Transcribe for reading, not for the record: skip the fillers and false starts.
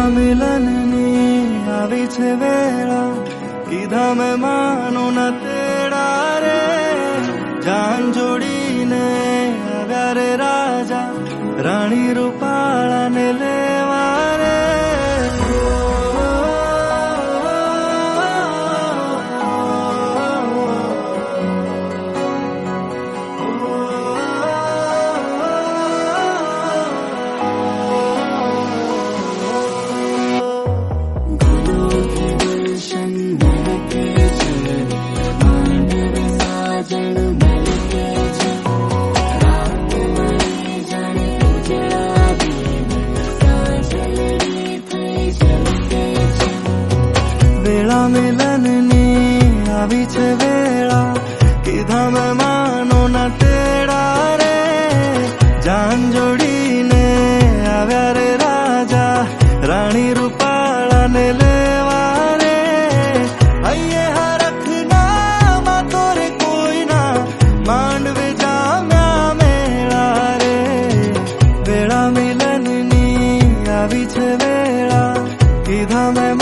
વેળા મિલનની આવી છે વેળા, કીધા મેં માનો ના તેડા રે. જાન જોડીને આવ્યા રે રાજા, રાણી રૂપાળાને લેવા રે. વેળા મિલનની આવી છે વેળા, કીધા મેં માનો ના તેડા રે. જાન જોડીને આવ્યા રે રાજા, રાણી રૂપાળાને લેવા રે. હૈયે હરખના માતો રે કોઈના, માંડવે જામ્યા મેળા રે. વેળા મિલનની આવી છે વેળા, કીધા મેં